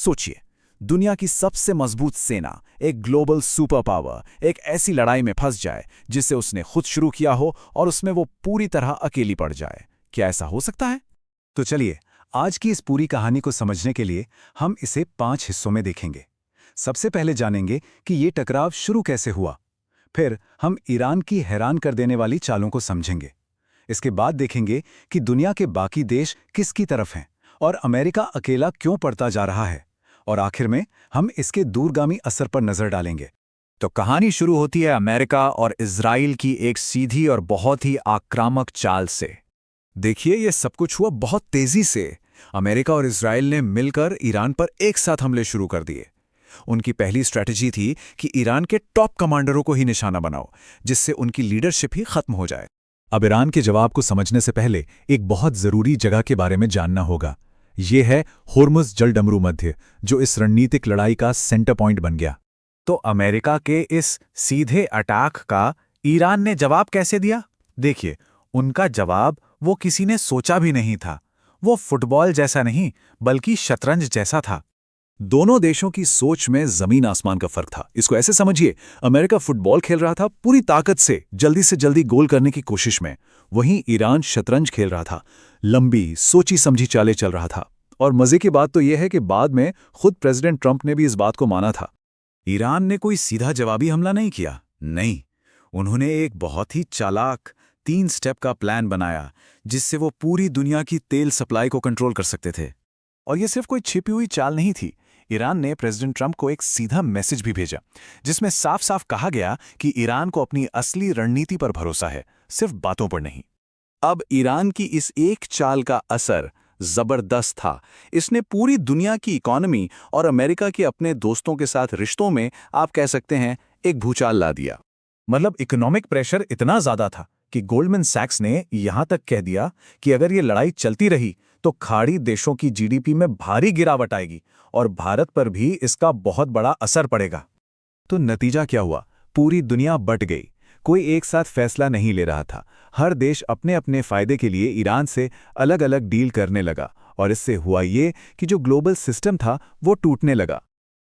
सोचिए, दुनिया की सबसे मजबूत सेना, एक ग्लोबल सुपर पावर, एक ऐसी लड़ाई में फंस जाए जिसे उसने खुद शुरू किया हो और उसमें वो पूरी तरह अकेली पड़ जाए। क्या ऐसा हो सकता है? तो चलिए, आज की इस पूरी कहानी को समझने के लिए हम इसे 5 हिस्सों में देखेंगे। सबसे पहले जानेंगे कि ये टकराव शुरू कैसे हुआ। फिर हम ईरान की हैरान कर देने वाली चालों को समझेंगे। इसके बाद देखेंगे कि दुनिया के बाकी देश किसकी तरफ हैं और अमेरिका अकेला क्यों पड़ता जा रहा है। और आखिर में हम इसके दूरगामी असर पर नजर डालेंगे। तो कहानी शुरू होती है अमेरिका और इजराइल की एक सीधी और बहुत ही आक्रामक चाल से। देखिए, ये सब कुछ हुआ बहुत तेजी से। अमेरिका और इजराइल ने मिलकर ईरान पर एक साथ हमले शुरू कर दिए। उनकी पहली स्ट्रैटेजी थी कि ईरान के टॉप कमांडरों को ही निशाना बनाओ, जिससे उनकी लीडरशिप ही खत्म हो जाए। अब ईरान के जवाब को समझने से पहले एक बहुत जरूरी जगह के बारे में जानना होगा। ये है होर्मुज़ जलडमरू मध्य, जो इस रणनीतिक लड़ाई का सेंटर पॉइंट बन गया। तो अमेरिका के इस सीधे अटैक का ईरान ने जवाब कैसे दिया? देखिए, उनका जवाब वो किसी ने सोचा भी नहीं था। वो फुटबॉल जैसा नहीं, बल्कि शतरंज जैसा था। दोनों देशों की सोच में जमीन आसमान का फर्क था। इसको ऐसे समझिए, अमेरिका फुटबॉल खेल रहा था पूरी ताकत से जल्दी गोल करने की कोशिश में। वहीं ईरान शतरंज खेल रहा था, लंबी सोची समझी चालें चल रहा था। और मजे की बात तो यह है कि बाद में खुद प्रेसिडेंट ट्रंप ने भी इस बात को माना था। ईरान ने कोई सीधा जवाबी हमला नहीं किया, नहीं। उन्होंने एक बहुत ही चालाक 3 स्टेप का प्लान बनाया, जिससे वो पूरी दुनिया की तेल सप्लाई को कंट्रोल कर सकते थे। और ये सिर्फ कोई छिपी हुई चाल नहीं थी। ईरान ने प्रेसिडेंट ट्रंप को एक सीधा मैसेज भी भेजा, जिसमें साफ साफ कहा गया कि ईरान को अपनी असली रणनीति पर भरोसा है, सिर्फ बातों पर नहीं। अब ईरान की इस एक चाल का असर जबरदस्त था। इसने पूरी दुनिया की इकोनॉमी और अमेरिका के अपने दोस्तों के साथ रिश्तों में, आप कह सकते हैं, एक भूचाल ला दिया। मतलब इकोनॉमिक प्रेशर इतना ज्यादा था कि गोल्डमैन सैक्स ने यहां तक कह दिया कि अगर ये लड़ाई चलती रही तो खाड़ी देशों की जीडीपी में भारी गिरावट आएगी और भारत पर भी इसका बहुत बड़ा असर पड़ेगा। तो नतीजा क्या हुआ? पूरी दुनिया बट गई। कोई एक साथ फैसला नहीं ले रहा था। हर देश अपने अपने फायदे के लिए ईरान से अलग अलग डील करने लगा, और इससे हुआ ये कि जो ग्लोबल सिस्टम था वो टूटने लगा।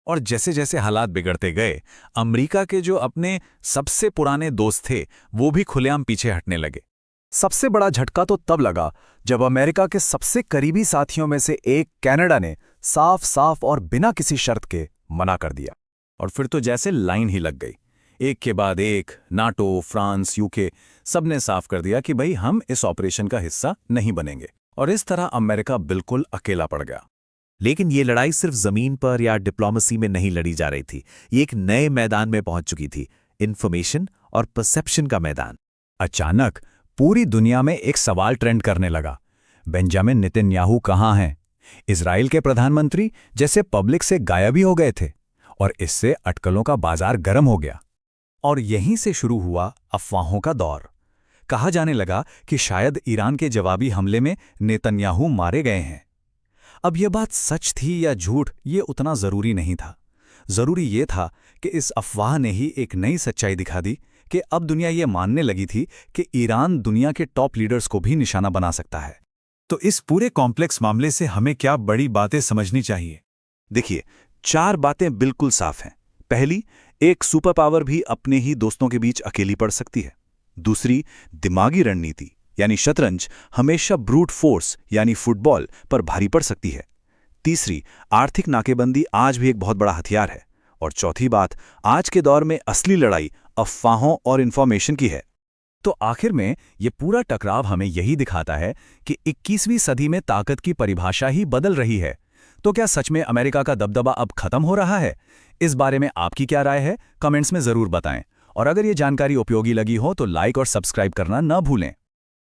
और जैसे जैसे हालात बिगड़ते गए, अमेरिका के जो अपने सबसे पुराने दोस्त थे वो भी खुलेआम पीछे हटने लगे। सबसे बड़ा झटका तो तब लगा जब अमेरिका के सबसे करीबी साथियों में से एक कनाडा ने साफ साफ और बिना किसी शर्त के मना कर दिया। और फिर तो जैसे लाइन ही लग गई। एक के बाद एक नाटो, फ्रांस, यूके सबने साफ कर दिया कि भाई हम इस ऑपरेशन का हिस्सा नहीं बनेंगे। और इस तरह अमेरिका बिल्कुल अकेला पड़ गया। लेकिन ये लड़ाई सिर्फ जमीन पर या डिप्लोमेसी में नहीं लड़ी जा रही थी। ये एक नए मैदान में पहुंच चुकी थी, इंफॉर्मेशन और परसेप्शन का मैदान। अचानक पूरी दुनिया में एक सवाल ट्रेंड करने लगा। बेंजामिन नेतन्याहू कहाँ हैं? इजराइल के प्रधानमंत्री जैसे पब्लिक से गायब ही हो गए थे। और इससे अटकलों का बाजार गर्म हो गया। और यहीं से शुरू हुआ अफवाहों का दौर। कहा जाने लगा कि शायद ईरान के जवाबी हमले में नेतन्याहू मारे गए हैं। अब यह बात सच थी या झूठ, ये उतना जरूरी नहीं था। जरूरी ये था कि इस अफवाह ने ही एक नई सच्चाई दिखा दी कि अब दुनिया ये मानने लगी थी कि ईरान दुनिया के टॉप लीडर्स को भी निशाना बना सकता है। तो इस पूरे कॉम्प्लेक्स मामले से हमें क्या बड़ी बातें समझनी चाहिए? देखिए, 4 बातें बिल्कुल साफ हैं। पहली, एक सुपर पावर भी अपने ही दोस्तों के बीच अकेली पड़ सकती है। दूसरी, दिमागी रणनीति यानी शतरंज हमेशा ब्रूट फोर्स यानी फुटबॉल पर भारी पड़ सकती है। तीसरी, आर्थिक नाकेबंदी आज भी एक बहुत बड़ा हथियार है। और चौथी बात, आज के दौर में असली लड़ाई अफवाहों और इंफॉर्मेशन की है। तो आखिर में ये पूरा टकराव हमें यही दिखाता है कि 21वीं सदी में ताकत की परिभाषा ही बदल रही है। तो क्या सच में अमेरिका का दबदबा अब खत्म हो रहा है? इस बारे में आपकी क्या राय है? कमेंट्स में जरूर बताएं। और अगर ये जानकारी उपयोगी लगी हो तो लाइक और सब्सक्राइब करना न भूलें।